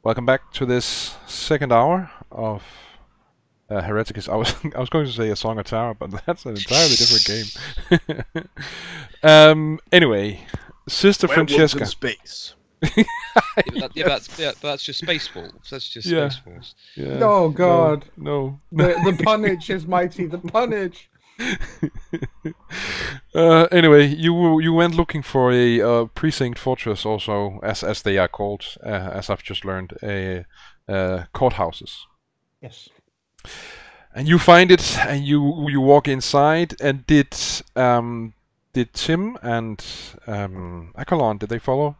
Welcome back to this second hour of Hereticus. I was going to say A Song of Tower, but that's an entirely different game. Anyway, Sister Werewolves Francesca. in space. That's just Space Wolves. That's just Yeah. Space Wolves. Yeah. Oh God! No. The punnage is mighty. The punnage. Anyway, you went looking for a precinct fortress, also as they are called, as I've just learned, courthouses. Yes. And you find it, and you walk inside. And did Tim and Akalon, did they follow?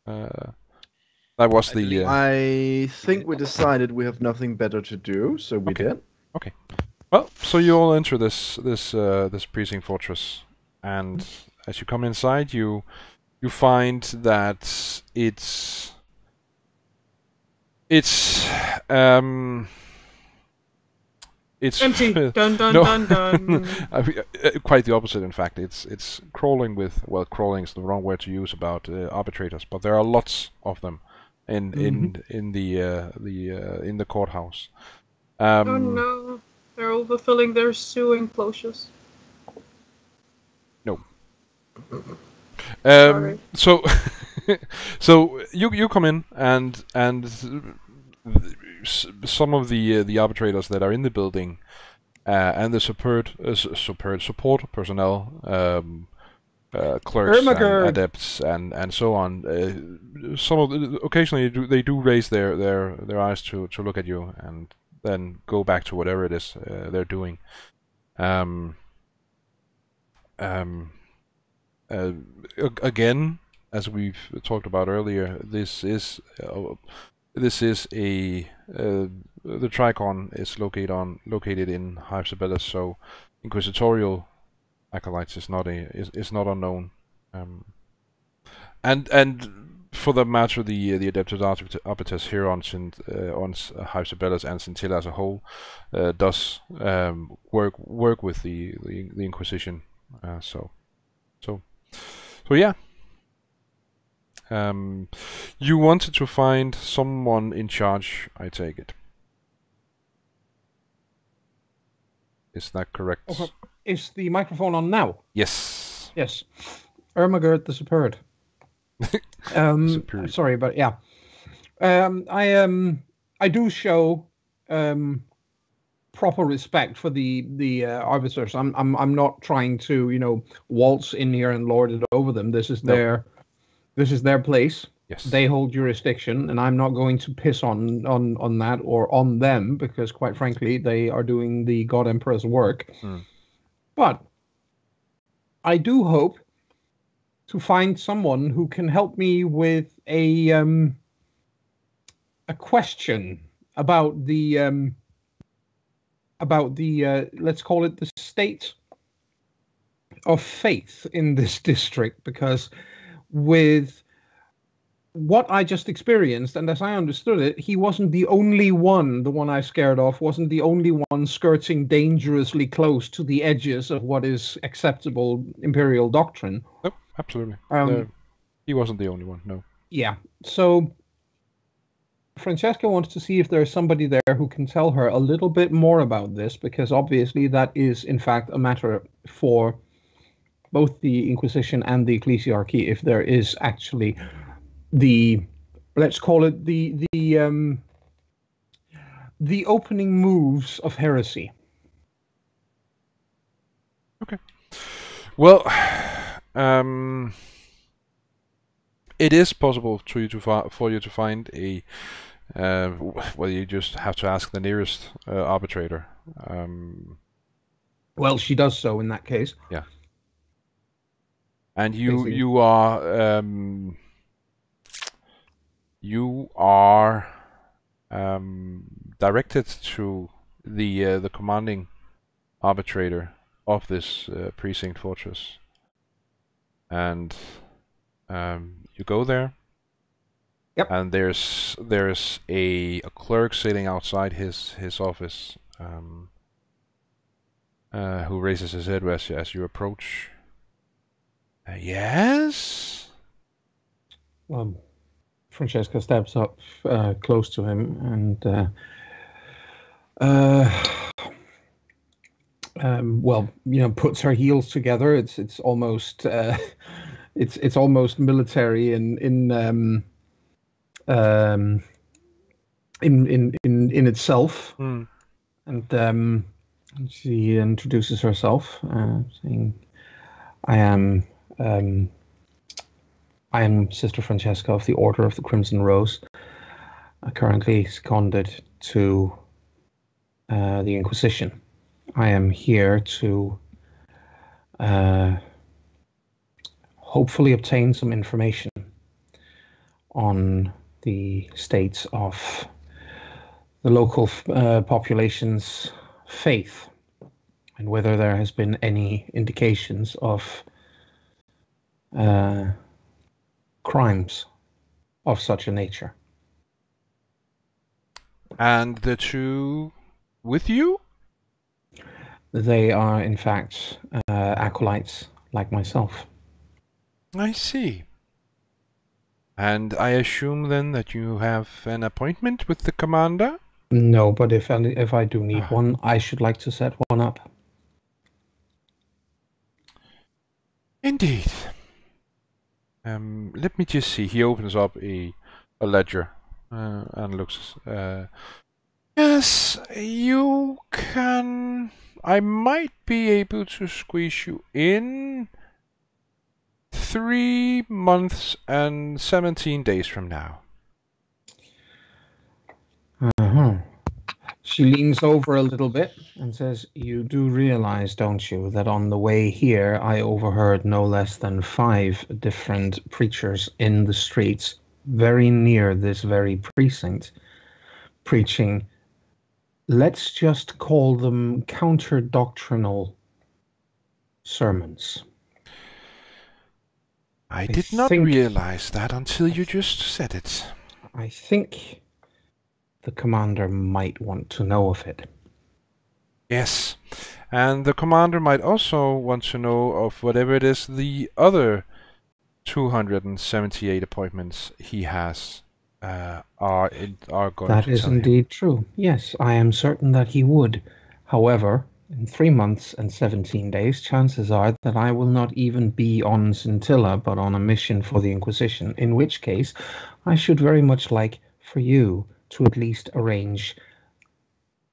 That was the. I think we decided we have nothing better to do, so we did. Okay. Well, so you all enter this precinct fortress, and as you come inside, you find that it's empty. Dun dun no, dun dun. quite the opposite. In fact, it's crawling with, well, crawling is the wrong word to use about arbitrators, but there are lots of them in the courthouse. Oh no, they're overfilling their sewer enclosures. No. Sorry. So, so you come in, and some of the arbitrators that are in the building, and the support personnel, clerks and adepts and so on. Some of occasionally they do raise their eyes to look at you, and then go back to whatever it is they're doing. Again, as we've talked about earlier, this is a the Tricon is located in Hypsibellus, so inquisitorial acolytes is not unknown, and for the matter, the Adeptus Arbites here on Hypsibellus and Scintilla as a whole does work with the Inquisition, so yeah. You wanted to find someone in charge, I take it. Is that correct? Okay. Is the microphone on now? Yes. Yes. Ermagerd the Superb. Superb. Sorry, but yeah. I do show proper respect for the arbiters. I'm not trying to waltz in here and lord it over them. This is their place. Yes. They hold jurisdiction, and I'm not going to piss on that or on them, because quite frankly they are doing the God Emperor's work. But I do hope to find someone who can help me with a question about the let's call it the state of faith in this district, because with what I just experienced, and as I understood it, he wasn't the only one. The one I scared off wasn't the only one skirting dangerously close to the edges of what is acceptable Imperial doctrine. Nope, absolutely. He wasn't the only one, no. Yeah, so Francesca wants to see if there's somebody there who can tell her a little bit more about this, because obviously that is, in fact, a matter for both the Inquisition and the Ecclesiarchy, if there is actually let's call it the opening moves of heresy. Okay. Well, it is possible for you to find a. Well, you just have to ask the nearest arbitrator. Well, she does so in that case. Yeah. And you are directed to the commanding arbitrator of this precinct fortress, and you go there. Yep. And there's a clerk sitting outside his office, who raises his head as you approach. Yes? Francesca steps up close to him and well, puts her heels together. It's almost it's almost military in itself. Mm. And she introduces herself, saying, "I am Sister Francesca of the Order of the Crimson Rose, currently seconded to the Inquisition. I am here to hopefully obtain some information on the state of the local population's faith and whether there has been any indications of crimes of such a nature." And the two with you? They are, in fact, acolytes like myself. I see. And I assume then that you have an appointment with the commander? No, but if I do need one, I should like to set one up. Indeed. Let me just see. He opens up a ledger and looks. Yes, you can. I might be able to squeeze you in 3 months and 17 days from now. She leans over a little bit and says, "You do realize, don't you, that on the way here I overheard no less than 5 different preachers in the streets very near this very precinct preaching, let's just call them counter-doctrinal sermons." I did not realize that until you just said it. I think the commander might want to know of it. Yes, and the commander might also want to know of whatever it is the other 278 appointments he has are going to That is tell him. indeed true. Yes, I am certain that he would. However, in 3 months and 17 days, chances are that I will not even be on Scintilla, but on a mission for the Inquisition, in which case I should very much like for you to at least arrange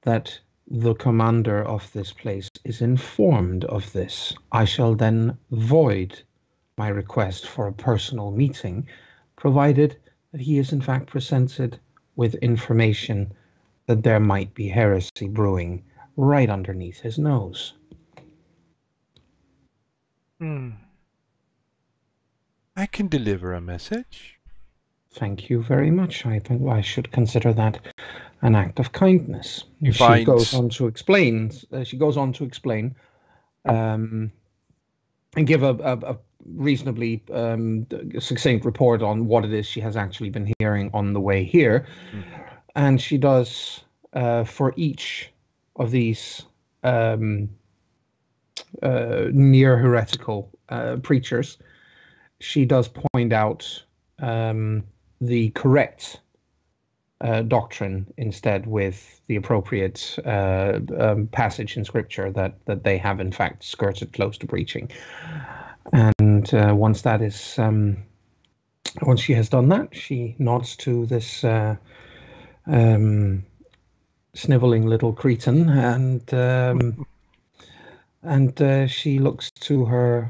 that the commander of this place is informed of this. I shall then void my request for a personal meeting, provided that he is in fact presented with information that there might be heresy brewing right underneath his nose. I can deliver a message. Thank you very much. I think I should consider that an act of kindness. She goes on to explain. And give a reasonably succinct report on what it is she has actually been hearing on the way here. And she does, for each of these near heretical preachers, she does point out the correct doctrine instead with the appropriate passage in scripture that they have in fact skirted close to breaching. And once that is once she has done that, she nods to this sniveling little cretin and she looks to her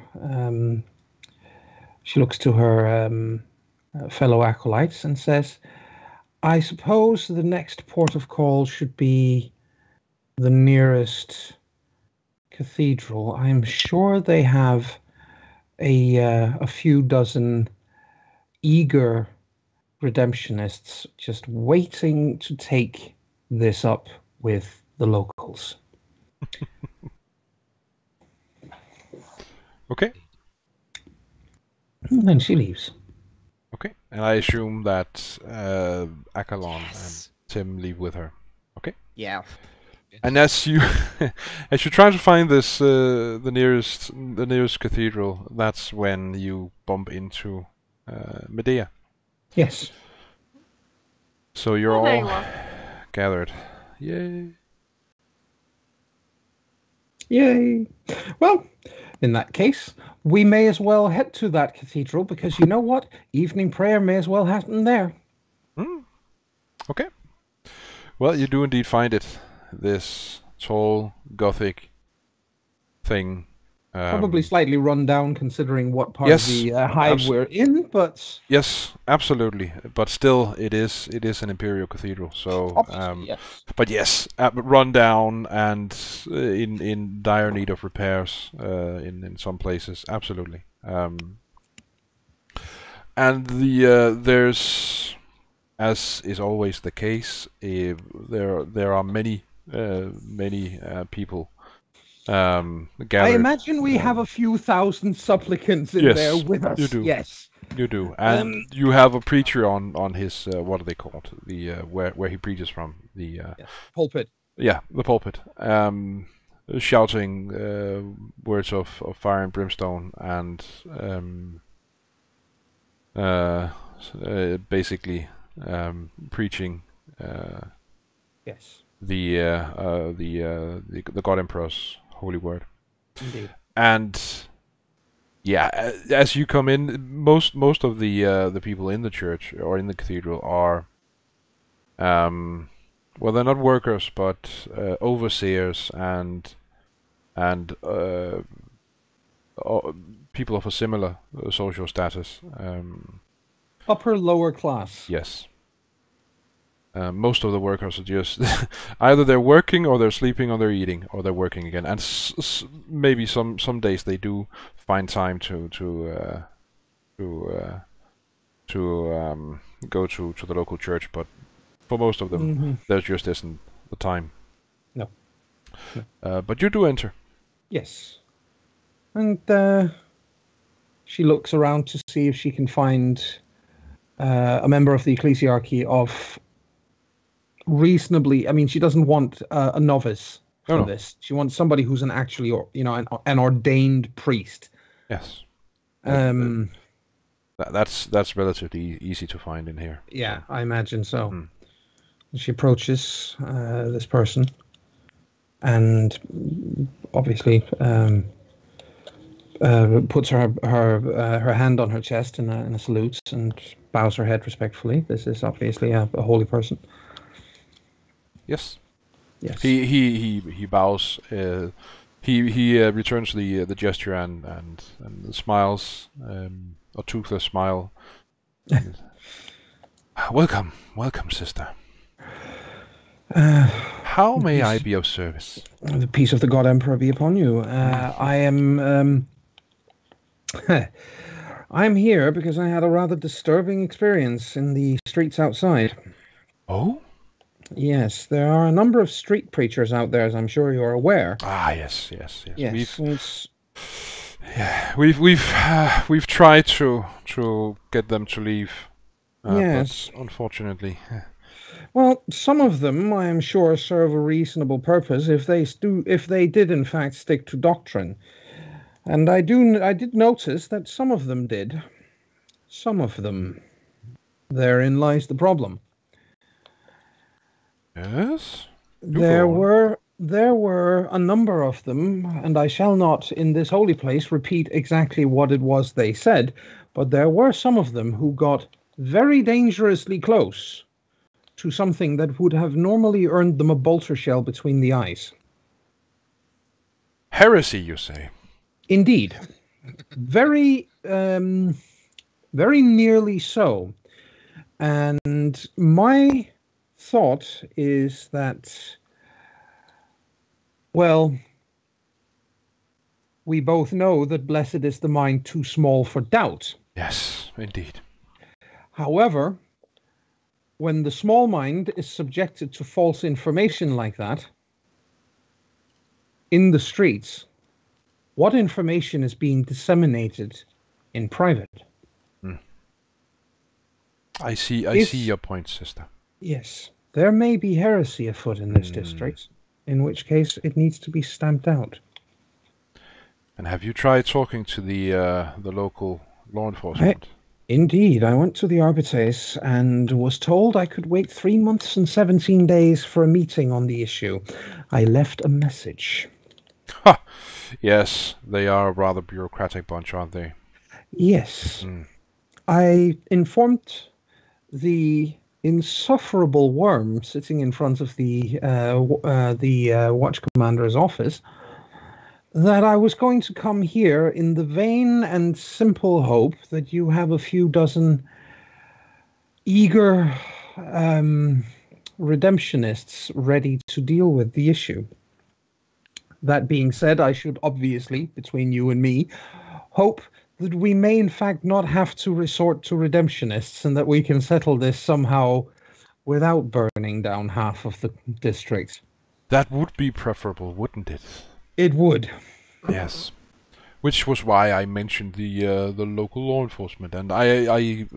fellow acolytes and says, "I suppose the next port of call should be the nearest cathedral. I'm sure they have a few dozen eager redemptionists just waiting to take this up with the locals." Okay. And then she leaves. Okay, and I assume that Akalon and Tim leave with her. Okay. Yeah. And as you as you try to find this the nearest cathedral, that's when you bump into Medea. Yes. So you're Oh, there you all are. gathered. Yay. Yay! Well, in that case, we may as well head to that cathedral because you know what? Evening prayer may as well happen there. Okay. Well, you do indeed find it. This tall, gothic thing. Probably slightly run down considering what part Yes, of the hive we're in, but yes, absolutely. But still, it is an imperial cathedral. So, obviously, yes. but yes, run down and in dire need of repairs in some places. Absolutely. And there's, as is always the case, there are many people gathered. I imagine we have a few thousand supplicants in there with us. You do. Yes. You do, and you have a preacher on his what are they called? The where he preaches from, the pulpit. Yeah, the pulpit. Shouting words of fire and brimstone, and basically preaching yes, the God Emperor's holy word. Indeed. And yeah, as you come in, most of the people in the church or in the cathedral are well, they're not workers, but overseers and people of a similar social status. Upper lower class. Yes. Most of the workers are just either they're working or they're sleeping or they're eating or they're working again, and maybe some days they do find time to go to the local church, but for most of them there just isn't the time. No. But you do enter. Yes, and she looks around to see if she can find a member of the ecclesiarchy of reasonably. I mean, she doesn't want a novice for this. She wants somebody who's an actually, an ordained priest. Yes. That's relatively easy to find in here. Yeah, I imagine so. She approaches this person, and obviously puts her hand on her chest in a salute and bows her head respectfully. This is obviously a holy person. Yes. Yes. He bows. He returns the gesture and smiles, a toothless smile. Welcome, sister. How may I be of service? The peace of the God Emperor be upon you. I am. I'm here because I had a rather disturbing experience in the streets outside. Oh? Yes, there are a number of street preachers out there, as I'm sure you're aware. Ah, yes. We've tried to get them to leave. Yes, but unfortunately. Well, some of them, I am sure, serve a reasonable purpose if they did in fact stick to doctrine. And I did notice that some of them did. Some of them. Therein lies the problem. Yes? There were a number of them, and I shall not in this holy place repeat exactly what it was they said, but there were some of them who got very dangerously close to something that would have normally earned them a bolter shell between the eyes. Heresy, you say? Indeed. Very nearly so. And my thought is that, well, we both know that blessed is the mind too small for doubt. Yes, indeed. However, when the small mind is subjected to false information like that in the streets, what information is being disseminated in private? I see your point, sister. Yes, there may be heresy afoot in this district, in which case it needs to be stamped out. And have you tried talking to the local law enforcement? Indeed, I went to the Arbites and was told I could wait 3 months and 17 days for a meeting on the issue. I left a message. Ha! Yes, they are a rather bureaucratic bunch, aren't they? Yes. Mm. I informed the insufferable worm sitting in front of the watch commander's office that I was going to come here in the vain and simple hope that you have a few dozen eager redemptionists ready to deal with the issue. That being said, I should obviously, between you and me, hope that we may in fact not have to resort to redemptionists and that we can settle this somehow without burning down half of the district. That would be preferable, wouldn't it? It would. Yes. Which was why I mentioned the local law enforcement, and I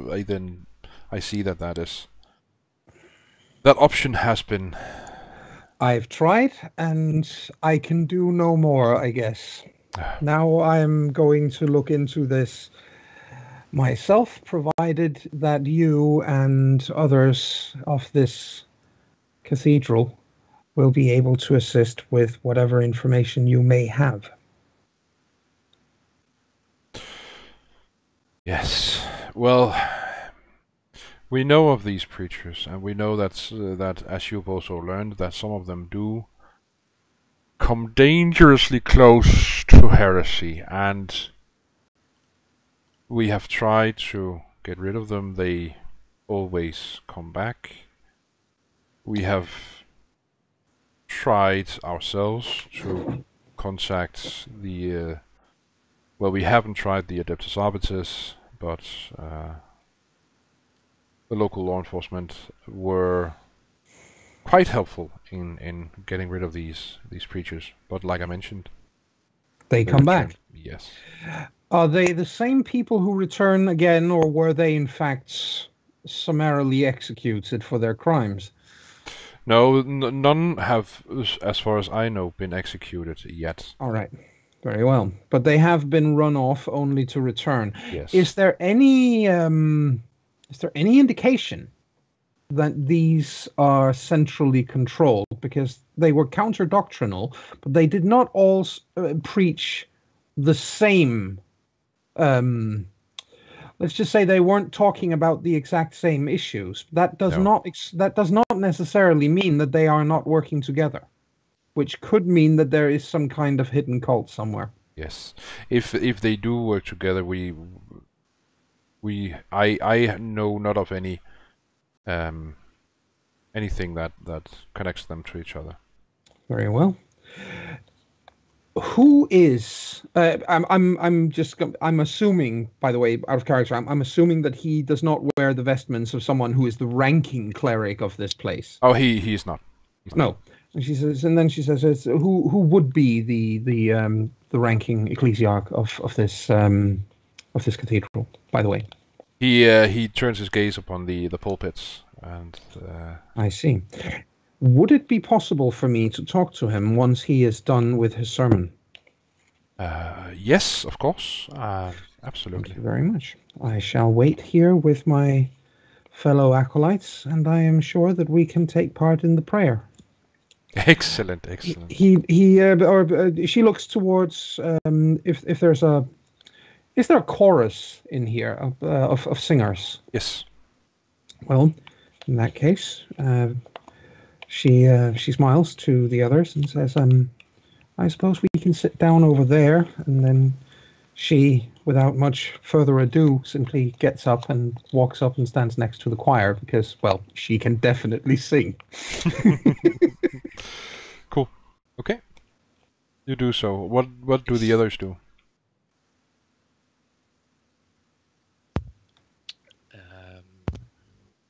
see that option has been. I've tried, and I can do no more, I guess. Now I'm going to look into this myself, provided that you and others of this cathedral will be able to assist with whatever information you may have. Yes. Well, we know of these preachers, and we know that, as you've also learned, that some of them do come dangerously close to heresy, and we have tried to get rid of them. They always come back. We have tried ourselves to contact the well, we haven't tried the Adeptus Arbites, but the local law enforcement were quite helpful in getting rid of these preachers. But like I mentioned, they come back. Yes. Are they the same people who return again, or were they in fact summarily executed for their crimes? No, none have, as far as I know, been executed yet. All right. Very well. But they have been run off only to return. Yes. Is there any indication that these are centrally controlled? Because they were counter-doctrinal, but they did not all preach the same. Let's just say they weren't talking about the exact same issues. That does not necessarily mean that they are not working together, which could mean that there is some kind of hidden cult somewhere. Yes, if they do work together, I know not of any anything that connects them to each other. Very well. Who is? I'm assuming, by the way, out of character, I'm assuming that he does not wear the vestments of someone who is the ranking cleric of this place. Oh, he's not. No. And she says, and then she says, who would be the ranking ecclesiarch of this cathedral? By the way, he turns his gaze upon the pulpits, and I see. Would it be possible for me to talk to him once he is done with his sermon? Yes, of course. Absolutely. Thank you very much. I shall wait here with my fellow acolytes, and I am sure that we can take part in the prayer. Excellent. She looks towards if there's a. Is there a chorus in here of singers? Yes. Well, in that case, she smiles to the others and says, I suppose we can sit down over there. And then she, without much further ado, simply gets up and walks up and stands next to the choir because, well, she can definitely sing. Cool. Okay. You do so. What do the others do?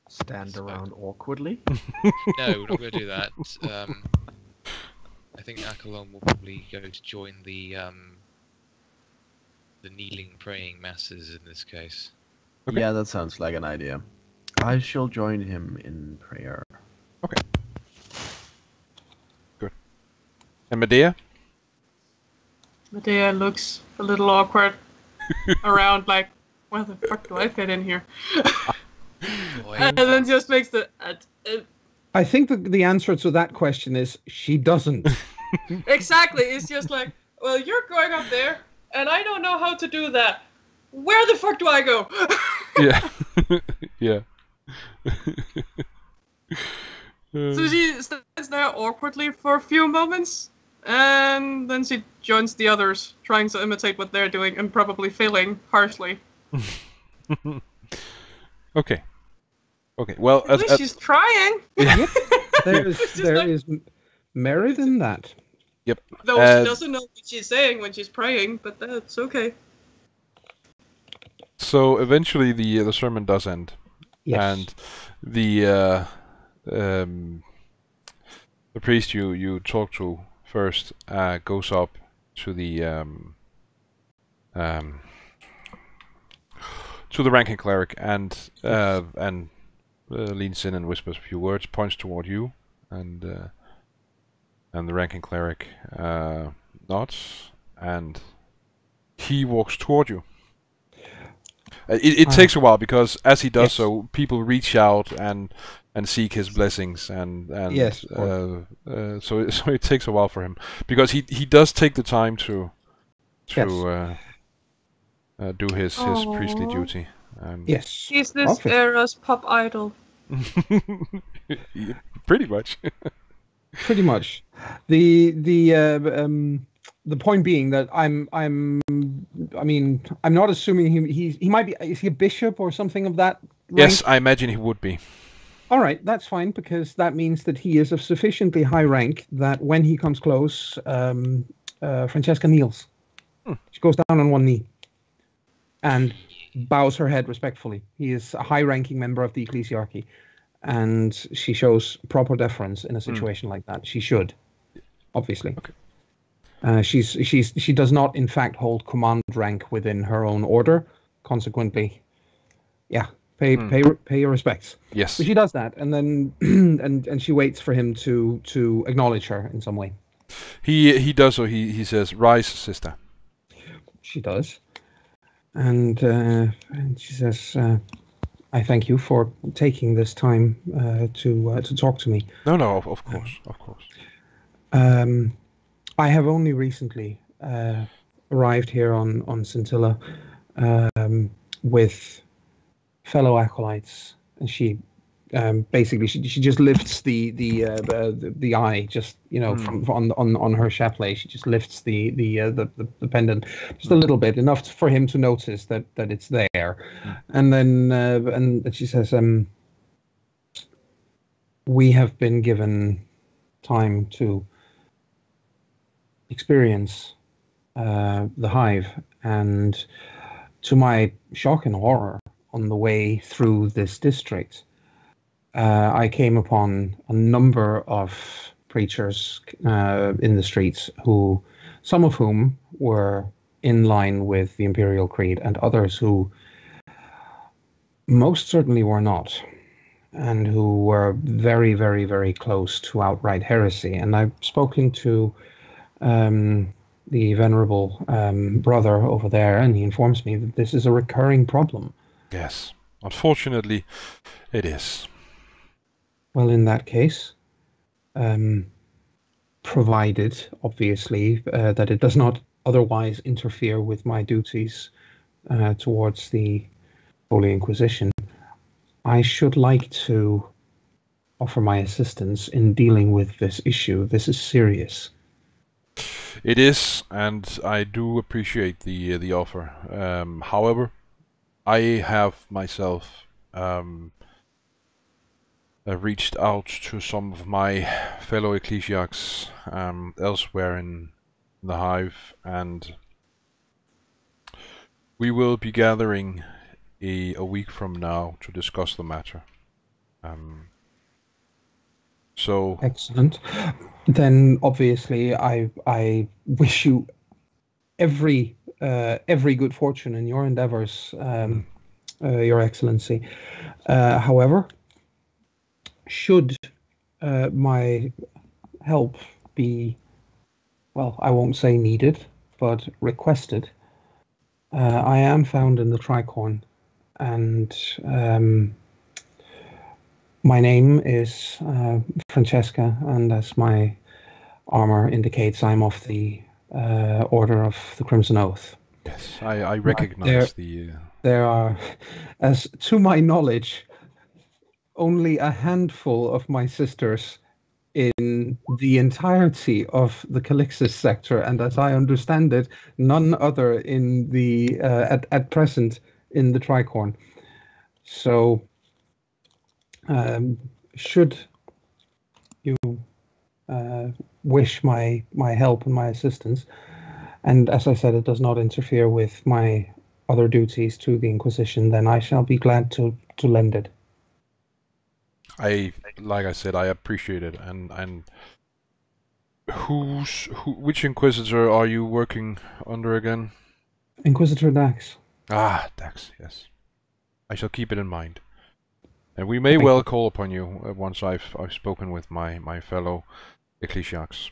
Stand around awkwardly? No, we're not going to do that. I think Akalon will probably go to join the kneeling, praying masses in this case. Okay. Yeah, that sounds like an idea. I shall join him in prayer. Okay. Good. And Medea? Medea looks a little awkward around, like, where the fuck do I fit in here? Boy. And then just makes the I think the answer to that question is she doesn't. exactly. It's just like, well, you're going up there, and I don't know how to do that. Where the fuck do I go? Yeah. Yeah. So she stands there awkwardly for a few moments, and then she joins the others, trying to imitate what they're doing and probably failing harshly. Okay. Okay. Well, At least she's trying. yeah. There is merit in that. Yep. Though she doesn't know what she's saying when she's praying, but that's okay. So eventually the sermon does end, Yes. and the priest you talk to first goes up to the ranking cleric and leans in and whispers a few words, points toward you, and the ranking cleric nods, and he walks toward you. It takes a while because as he does Yes. so, people reach out and seek his blessings, and Yes, so it takes a while for him because he does take the time to do his priestly Aww. duty. And Yes. He's this Obviously. era's pop idol. Yeah, pretty much. Pretty much. The point being that I'm not assuming he might be. Is he a bishop or something of that rank? Yes, I imagine he would be. All right, that's fine because that means that he is of sufficiently high rank that when he comes close, Francesca kneels. She goes down on one knee and bows her head respectfully. He is a high-ranking member of the ecclesiarchy, and she shows proper deference in a situation like that. She should, obviously. Okay. She does not, in fact, hold command rank within her own order. Consequently, yeah, pay your respects. Yes. So she does that, and then and she waits for him to acknowledge her in some way. He does so. He says, "Rise, sister." She does, and she says, "I thank you for taking this time to talk to me." No, of course, of course. I have only recently arrived here on Scintilla with fellow acolytes, and she basically she just lifts the eye, just from on her chapelet. She just lifts the pendant just a little bit, enough for him to notice that it's there, and then and she says, "We have been given time to experience the hive, and to my shock and horror, on the way through this district, I came upon a number of preachers in the streets who, some of whom were in line with the Imperial Creed, and others who most certainly were not, and who were very, very, very close to outright heresy. And I've spoken to the venerable brother over there, and he informs me that this is a recurring problem." Yes, unfortunately, it is. Well, in that case, provided, obviously, that it does not otherwise interfere with my duties towards the Holy Inquisition, I should like to offer my assistance in dealing with this issue. This is serious. It is, and I do appreciate the offer. However, I have myself reached out to some of my fellow ecclesiarchs elsewhere in the hive, and we will be gathering a week from now to discuss the matter. So Excellent. Then, obviously, I wish you every good fortune in your endeavors, Your Excellency. However, should my help be, well, I won't say needed, but requested, I am found in the Tricorn, and my name is Francesca, and as my armor indicates, I'm of the Order of the Crimson Oath. Yes, I recognize There are, as to my knowledge, only a handful of my sisters in the entirety of the Calixis sector, and as I understand it, none other in the at present in the Tricorn. So, should you wish my help and my assistance, and as I said, it does not interfere with my other duties to the Inquisition, then I shall be glad to lend it. Like I said, I appreciate it. And which Inquisitor are you working under again? Inquisitor Dax. Ah, Dax. Yes, I shall keep it in mind. And we may well call upon you once I've spoken with my fellow ecclesiarchs.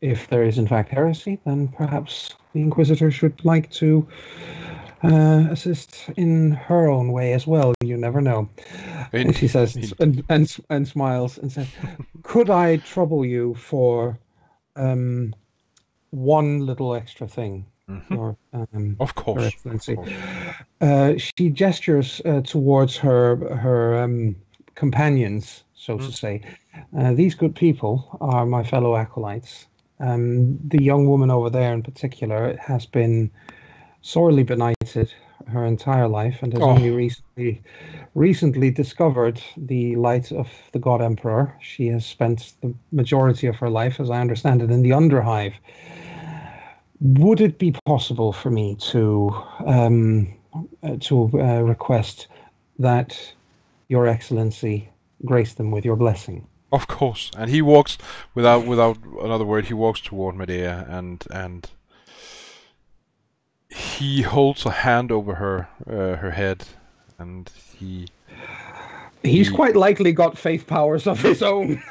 If there is in fact heresy, then perhaps the Inquisitor should like to assist in her own way as well. You never know. And she says, and smiles and says, "Could I trouble you for one little extra thing?" Your, of course. Your Excellency. She gestures towards her companions, so to say. These good people are my fellow acolytes. The young woman over there in particular has been sorely benighted her entire life and has only recently discovered the light of the God Emperor. She has spent the majority of her life, as I understand it, in the Underhive. Would it be possible for me to request that Your Excellency grace them with your blessing? Of course. And he walks without another word. He walks toward Medea and he holds a hand over her head, and he's quite likely got faith powers of his own.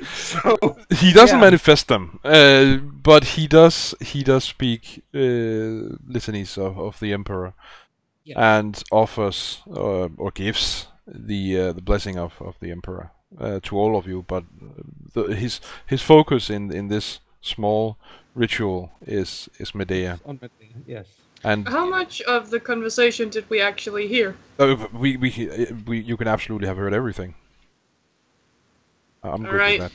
So, he doesn't manifest them, but he does speak litanies of the Emperor, and offers or gives the blessing of the Emperor to all of you. But his focus in this small ritual is Medea. On Medea, yes. And how much of the conversation did we actually hear? You can absolutely have heard everything. I'm good with that.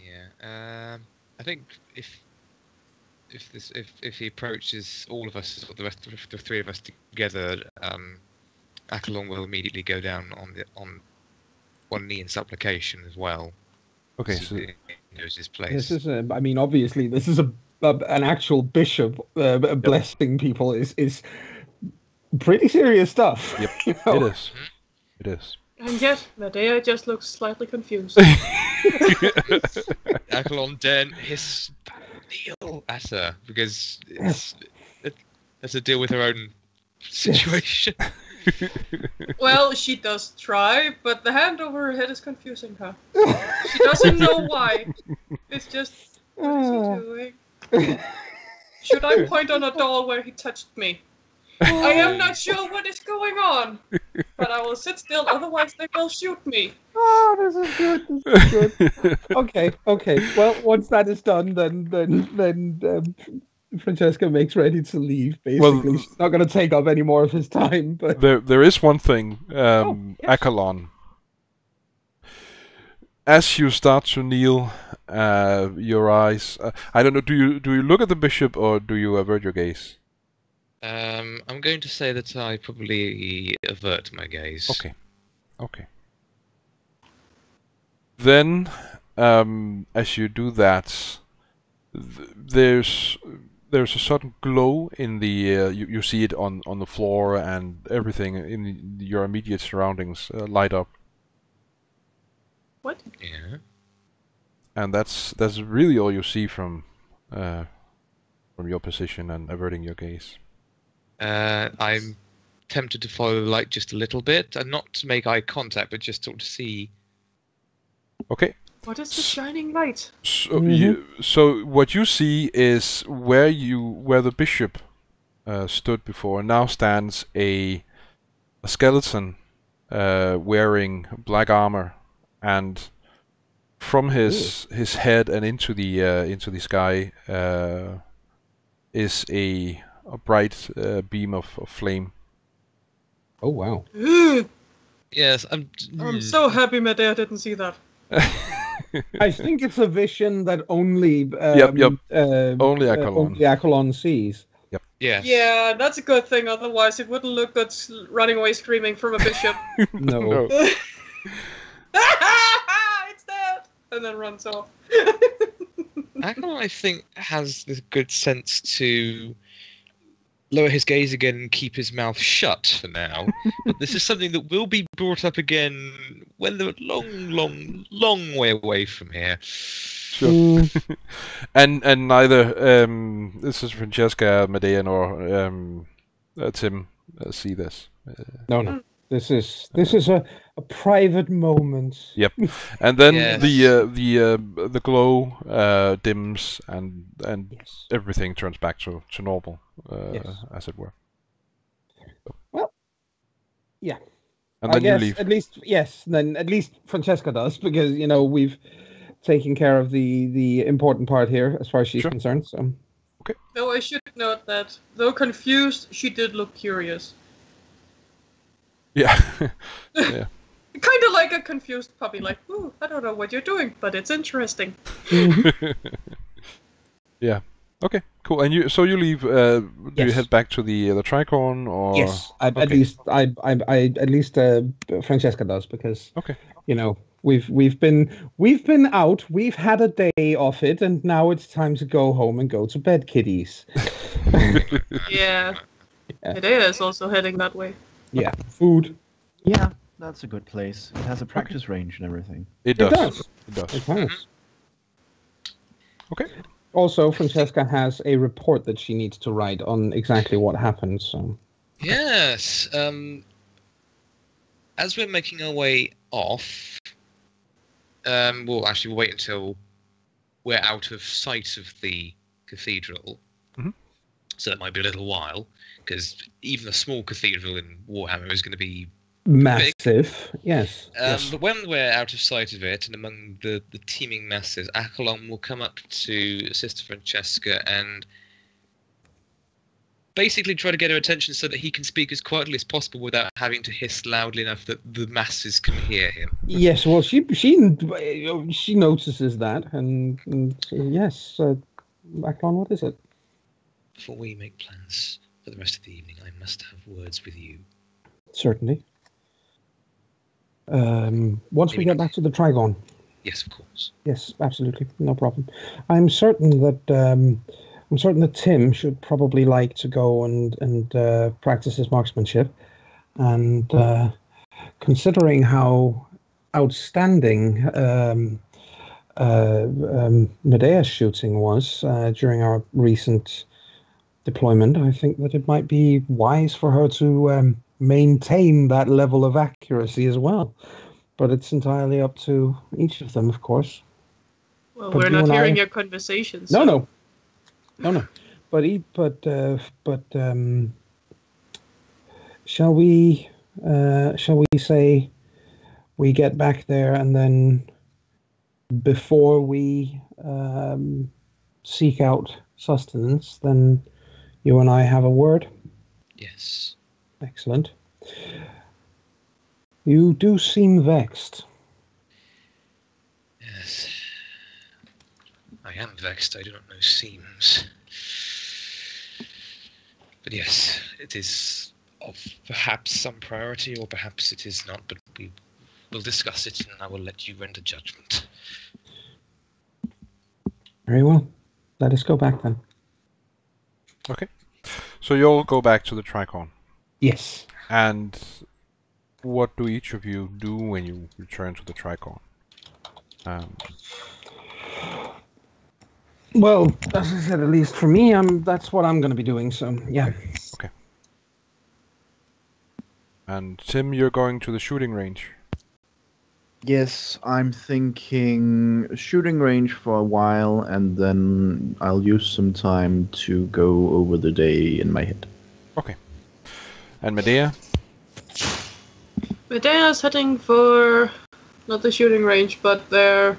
Yeah. I think if he approaches all of us, the three of us together, Akalon will immediately go down on one knee in supplication as well. Okay, so he knows his place. This is obviously this is an actual bishop blessing people is pretty serious stuff. Yep, you know? It is. It is. And yet, Medea just looks slightly confused. Akalon then hiss kneel at her because it's to deal with her own situation. Well, she does try, but the hand over her head is confusing her. She doesn't know why. It's just, what is he doing? Should I point on a doll where he touched me? I am not sure what is going on, but I will sit still, otherwise they will shoot me. Oh, this is good. This is good. Okay. Well, once that is done, then Francesca makes ready to leave. Basically, she's not going to take up any more of his time. But there is one thing, Akalon. As you start to kneel, your eyes. I don't know. Do you look at the bishop or do you avert your gaze? I'm going to say that I probably avert my gaze. Okay. Then, as you do that, there's a sudden glow in the. You see it on the floor, and everything in your immediate surroundings light up. What? Yeah. And that's really all you see from your position and averting your gaze. I'm tempted to follow the light just a little bit, and not to make eye contact, but just sort of see. Okay. What is the shining light? So, so what you see is where the bishop stood before. Now stands a skeleton wearing black armor, and from his head and into the sky is a bright beam of flame. Oh wow! Yes, I'm so happy Medea didn't see that. I think it's a vision that only only Akalon sees. Yep. Yes. Yeah, that's a good thing. Otherwise, it wouldn't look good running away screaming from a bishop. No. It's dead, and then runs off. Akalon, I think, has the good sense to lower his gaze again and keep his mouth shut for now. But this is something that will be brought up again when they're long way away from here. Sure. and neither this is Francesca, Medea, nor Tim see this. No. This is a private moment. Yep. And then Yes. the glow dims and Yes. everything turns back to normal, Yes. as it were. Well, yeah. And I then you guess leave. at least Francesca does, because we've taken care of the important part here as far as she's Sure. concerned. So Though I should note that, though confused, she did look curious. Yeah. Yeah. Kind of like a confused puppy, like, ooh, I don't know what you're doing, but it's interesting. Yeah. Okay. Cool. And you leave. Do you Yes. head back to the tricorn, or? yes, at Okay. least Francesca does, because Okay. we've been out, we've had a day off it, and now it's time to go home and go to bed, kiddies. Yeah. Yeah. It is also heading that way. Yeah, food. Yeah, that's a good place. It has a practice range and everything. It It does. does. It does. It has. Okay. Also, Francesca has a report that she needs to write on exactly what happened. So Yes. As we're making our way off, we'll wait until we're out of sight of the cathedral. Mhm. So that might be a little while, because even a small cathedral in Warhammer is going to be massive. Yes. Yes. But when we're out of sight of it and among the teeming masses, Akalon will come up to Sister Francesca and basically try to get her attention so that he can speak as quietly as possible without having to hiss loudly enough that the masses can hear him. Yes. Well, she notices that, and yes, Aklon, what is it? Before we make plans for the rest of the evening, I must have words with you. Certainly. Once we get back to the Trigon. Yes, of course. Yes, absolutely, no problem. I'm certain that Tim should probably like to go and practice his marksmanship, and considering how outstanding Medea's shooting was during our recent deployment, I think that it might be wise for her to maintain that level of accuracy as well. But it's entirely up to each of them, of course. Well, But we're you not and hearing I- your conversation. No. But shall we say we get back there, and then before we seek out sustenance, then you and I have a word? Yes. Excellent. You do seem vexed. Yes. I am vexed. I do not know seems. But yes, it is of perhaps some priority, or perhaps it is not, but we will discuss it, and I will let you render judgment. Very well. Let us go back then. Okay. So you'll go back to the tricorn. Yes. And what do each of you do when you return to the tricorn? Well, as I said, at least for me, that's what I'm going to be doing. So yeah. Okay. And Tim, you're going to the shooting range. Yes, I'm thinking shooting range for a while, and then I'll use some time to go over the day in my head. And Medea? Medea's heading for not the shooting range, but the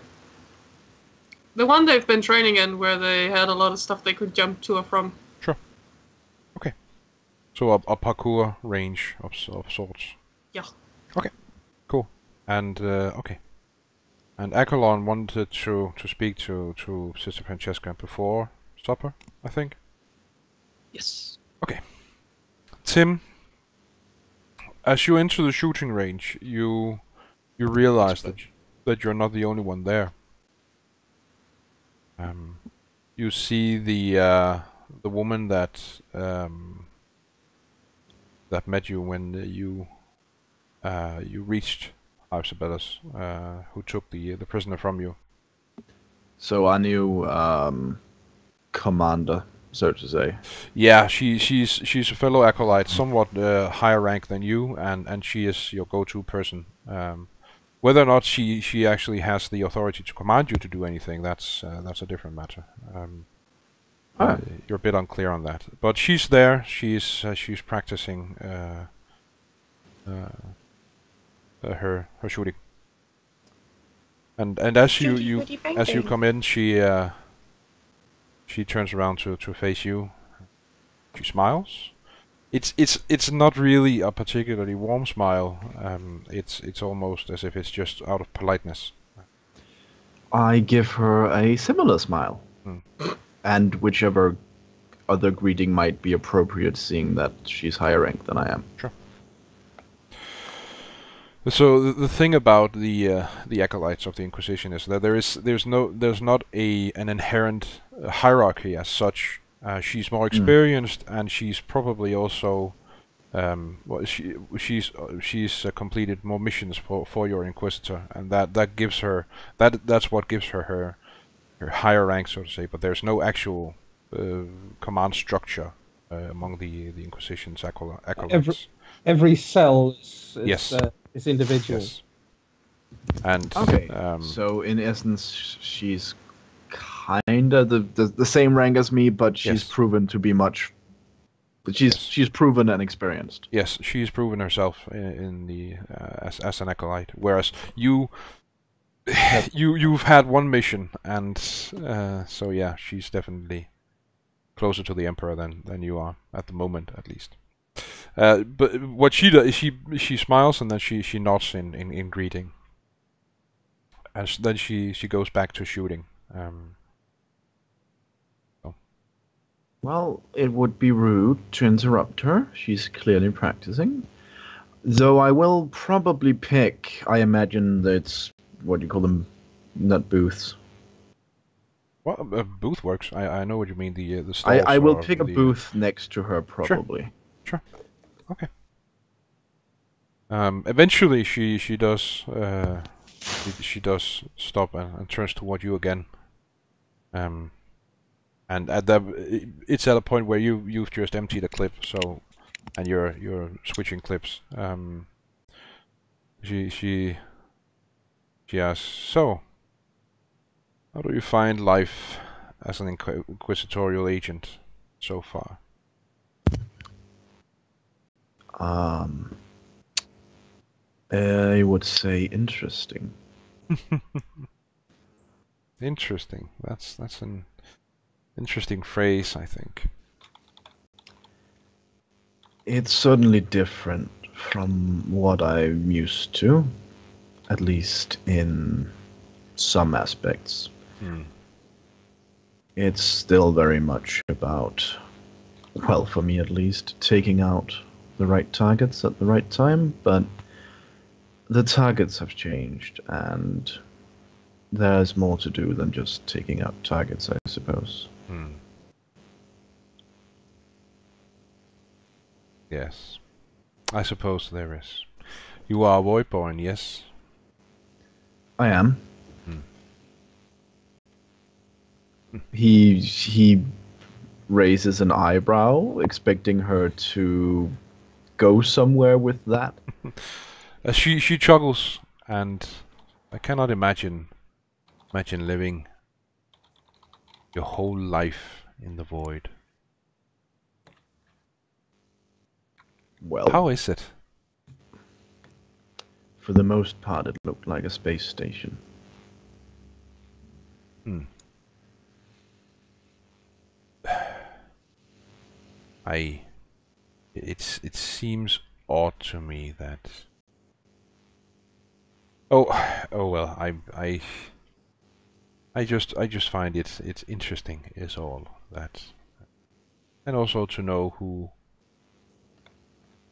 one they've been training in, where they had a lot of stuff they could jump to or from. Sure. Okay. So a parkour range of sorts. Yeah. Okay. Cool. And okay. And Akolon wanted to speak to Sister Francesca before supper, I think. Yes. Okay. Tim, as you enter the shooting range, you realize that you're not the only one there. You see the woman that met you when you reached Arcebelas, who took the prisoner from you. So our new commander, so to say. Yeah, she's a fellow acolyte, somewhat higher rank than you, and she is your go-to person. Whether or not she actually has the authority to command you to do anything, that's a different matter. You're a bit unclear on that, but she's there. She's practicing her shooting. And as you come in, she turns around to face you. She smiles. It's not really a particularly warm smile. It's almost as if it's just out of politeness. I give her a similar smile. And whichever other greeting might be appropriate, seeing that she's higher ranked than I am. Sure. So the thing about the acolytes of the Inquisition is that there's not an inherent hierarchy as such. She's more experienced, and she's probably also she's completed more missions for your Inquisitor, and that gives her that's what gives her higher rank, so to say. But there's no actual command structure among the Inquisition's acolytes. Every cell is yes. Is individual. Yes. And okay, so in essence, she's kinda the same rank as me, but she's proven to be much. She's proven and experienced. Yes, she's proven herself in the as an acolyte, whereas you've had one mission, and so yeah, she's definitely closer to the Emperor than you are at the moment, at least. But what she does is she smiles, and then she nods in greeting, and then she goes back to shooting. Well, it would be rude to interrupt her. She's clearly practicing. Though I will probably pick, I imagine that's what you call them, not booths. Well, a booth works. I know what you mean. The stalls. I will pick a booth next to her, probably. Sure. Okay. Eventually, she does stop and turns toward you again. And it's at a point where you've just emptied a clip, so, and you're switching clips. She asks, so, how do you find life as an inquisitorial agent so far? I would say interesting. Interesting. That's an interesting phrase, I think. It's certainly different from what I'm used to, at least in some aspects. It's still very much about, well, for me at least, taking out the right targets at the right time, but the targets have changed, and there's more to do than just taking out targets, I suppose. Yes, I suppose there is. You are Voidborn, yes? I am. He raises an eyebrow, expecting her to go somewhere with that. She chuckles, and I cannot imagine living your whole life in the void. Well, How is it? for the most part, it looked like a space station. Hmm. It seems odd to me that. Oh, oh well. I just find it's interesting is all that, and also to know who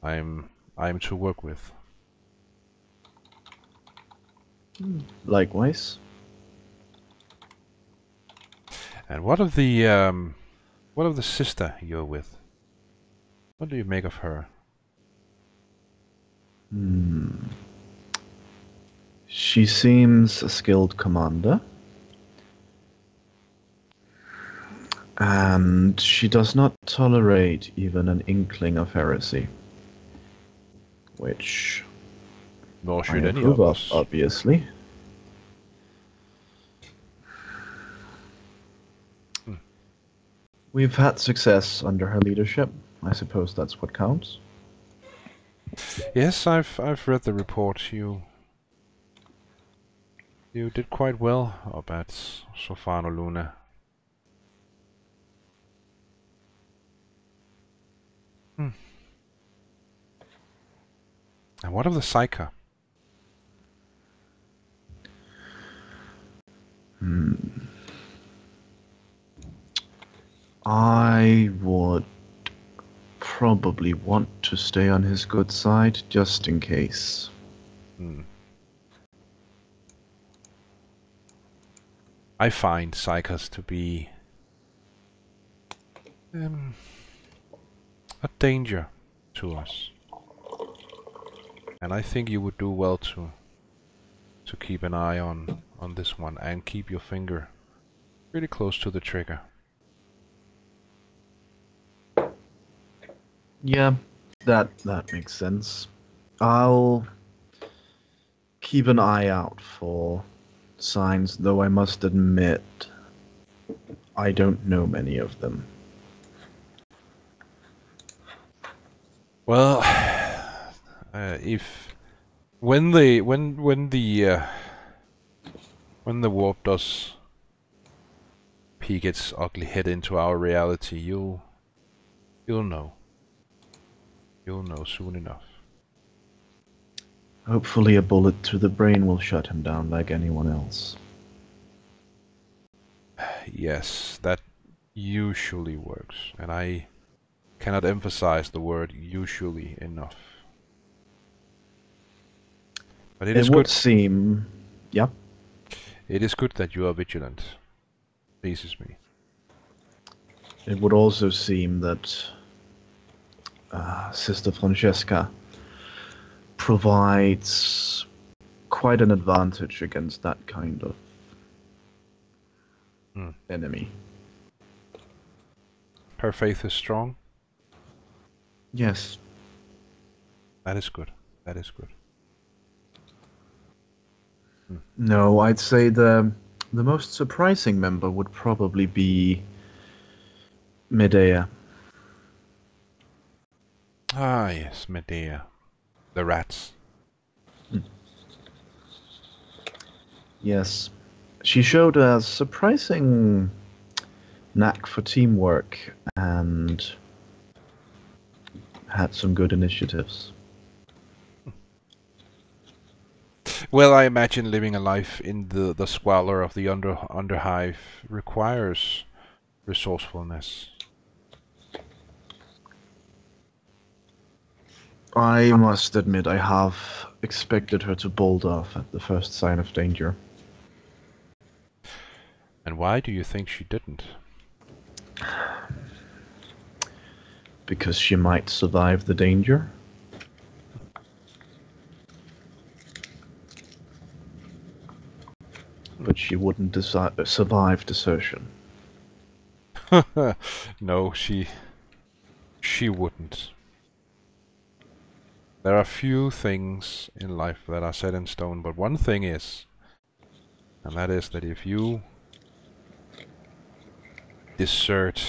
I'm to work with. Likewise. And what of the sister you're with? What do you make of her? She seems a skilled commander. And she does not tolerate even an inkling of heresy. Which Nor I should any approve of of, us. obviously. We've had success under her leadership. I suppose that's what counts. Yes, I've read the report. You did quite well up at Sofano Luna. Hmm. And what of the Psyker? I would probably want to stay on his good side, just in case. I find Psykers to be a danger to us. And I think you would do well to keep an eye on this one and keep your finger really close to the trigger. Yeah, that makes sense. I'll keep an eye out for signs, though I must admit I don't know many of them. Well, when the warp does peek its ugly head into our reality, you'll know. You'll know soon enough. Hopefully a bullet to the brain will shut him down like anyone else. Yes, that usually works, and I cannot emphasize the word usually enough. But it is would good. seem... Yeah? It is good that you are vigilant. Pleases me. It would also seem that Sister Francesca provides quite an advantage against that kind of enemy. Her faith is strong. Yes. That is good. That is good. No, I'd say the most surprising member would probably be Medea. Ah, yes, Medea. The rats. Yes. She showed a surprising knack for teamwork and had some good initiatives. Well, I imagine living a life in the squalor of the underhive requires resourcefulness. I must admit I have expected her to bolt off at the first sign of danger. And why do you think she didn't? Because she might survive the danger. But she wouldn't survive desertion. No, she wouldn't. There are few things in life that are set in stone, but one thing is, and that is that if you desert,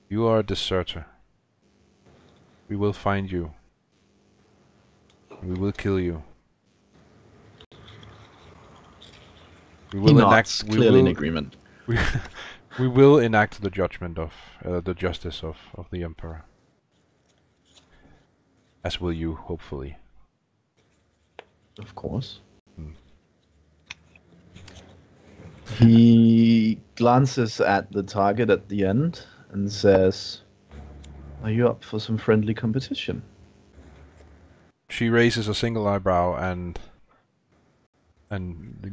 you are a deserter. We will find you. We will kill you. We will enact. Clearly in agreement. We will enact the judgment of the justice of the Emperor. As will you, hopefully. Of course. Hmm. He glances at the target at the end and says, "Are you up for some friendly competition?" She raises a single eyebrow and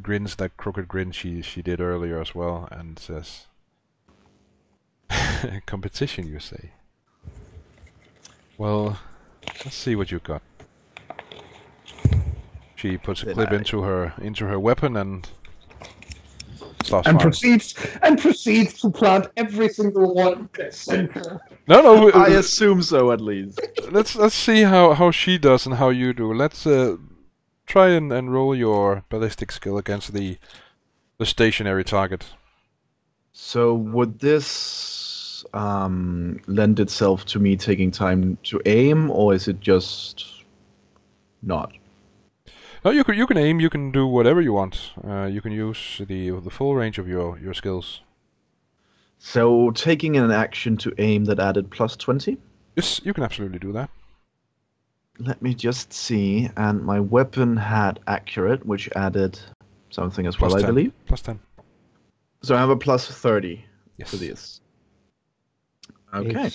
grins that crooked grin she did earlier as well, and says, "Competition, you say? Well, let's see what you got." She puts a clip into her weapon and starts firing. proceeds to plant every single one in the center. No, I assume so, at least. Let's see how she does and how you do. Let's try and roll your ballistic skill against the stationary target. So would this lend itself to me taking time to aim, or is it just not? No, you can aim. You can do whatever you want. You can use the full range of your skills. So taking an action to aim that added plus 20? Yes, you can absolutely do that. Let me just see. And my weapon had accurate, which added something as well, I believe. Plus 10. So I have a plus 30 Yes. for this. Okay.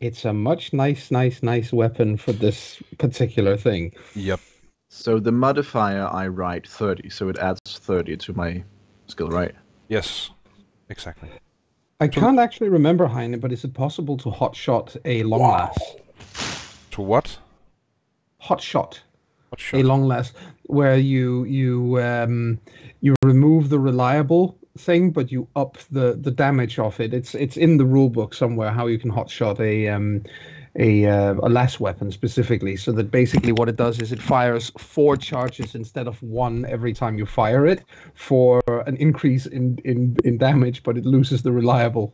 It's a much nice weapon for this particular thing. Yep. So the modifier I write 30, so it adds 30 to my skill, right? Yes. Exactly. I can't actually remember, Heine, but is it possible to hotshot a long last? To what? Hotshot. Hotshot. A long last, where you remove the reliable thing, but you up the damage of it. It's in the rule book somewhere how you can hotshot a last weapon specifically, so that basically what it does is it fires 4 charges instead of 1 every time you fire it for an increase in damage, but it loses the reliable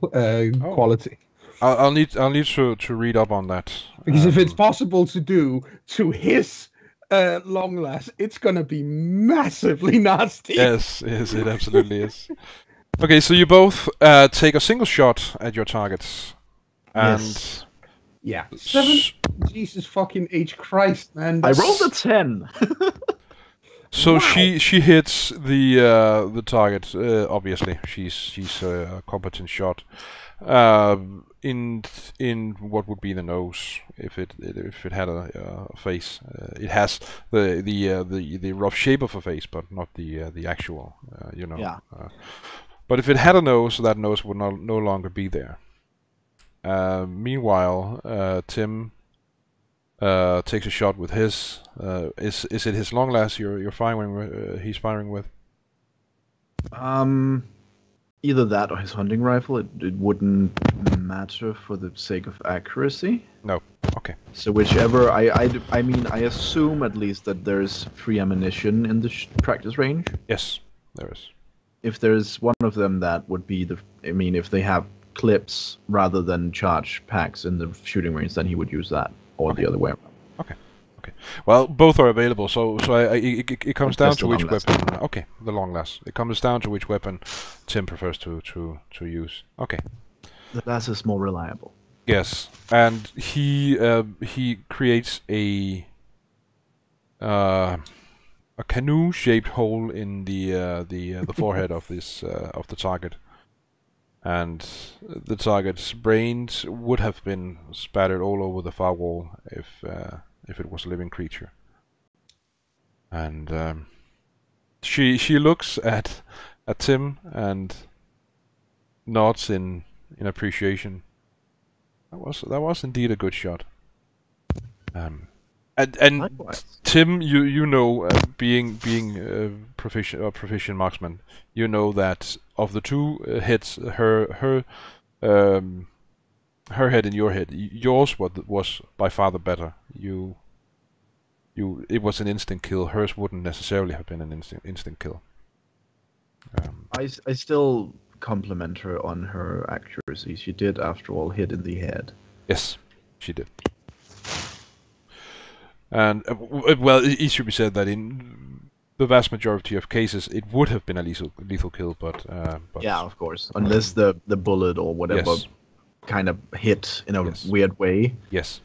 quality. I'll need to read up on that. Because if it's possible to do to his long last, it's gonna be massively nasty. Yes, it absolutely is. Okay, so you both take a single shot at your targets, and Yes. Yeah. 7. Jesus fucking H Christ, man. I rolled a 10. so Wow. she hits the target. Obviously, she's a competent shot. In what would be the nose if it had a face. It has the rough shape of a face, but not the actual. Yeah. But if it had a nose, that nose would no longer be there. Meanwhile, Tim takes a shot with his. Is it his long last you're firing? He's firing with. Either that or his hunting rifle. It wouldn't matter for the sake of accuracy. No. Okay. So whichever. I mean, I assume at least that there's free ammunition in the practice range. Yes, there is. If there's one of them, that would be the. I mean, if they have clips rather than charge packs in the shooting range, then he would use that, or the other way around. Okay. Well, both are available, so it comes down to which weapon. Okay, the long last. It comes down to which weapon Tim prefers to use. Okay. The last is more reliable. Yes, and he creates a canoe-shaped hole in the forehead of the target, and the target's brains would have been spattered all over the far wall if it was a living creature. And she looks at Tim and nods in appreciation. That was indeed a good shot. And Likewise. Tim, you know, being proficient marksman, you know that of the two hits, her head and your head, yours was by far the better. It was an instant kill. Hers wouldn't necessarily have been an instant kill. I still compliment her on her accuracy. She did, after all, hit in the head. Yes, she did. And well, it should be said that in the vast majority of cases, it would have been a lethal kill, but yeah, of course, unless the bullet or whatever yes. kind of hit in a Yes. weird way. Yes.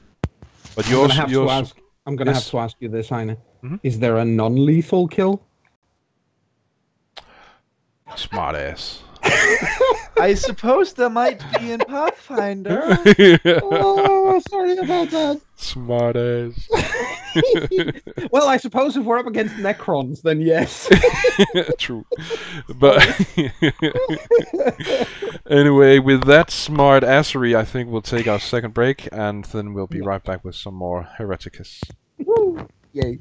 But I'm gonna have to ask you this, Heine. Mhm. Is there a non-lethal kill? Smart ass. I suppose there might be in Pathfinder. Oh, sorry about that. Smart ass. Well, I suppose if we're up against Necrons, then yes. True. But anyway, with that smart assery, I think we'll take our second break, and then we'll be right back with some more Hereticus. Woo. Yay.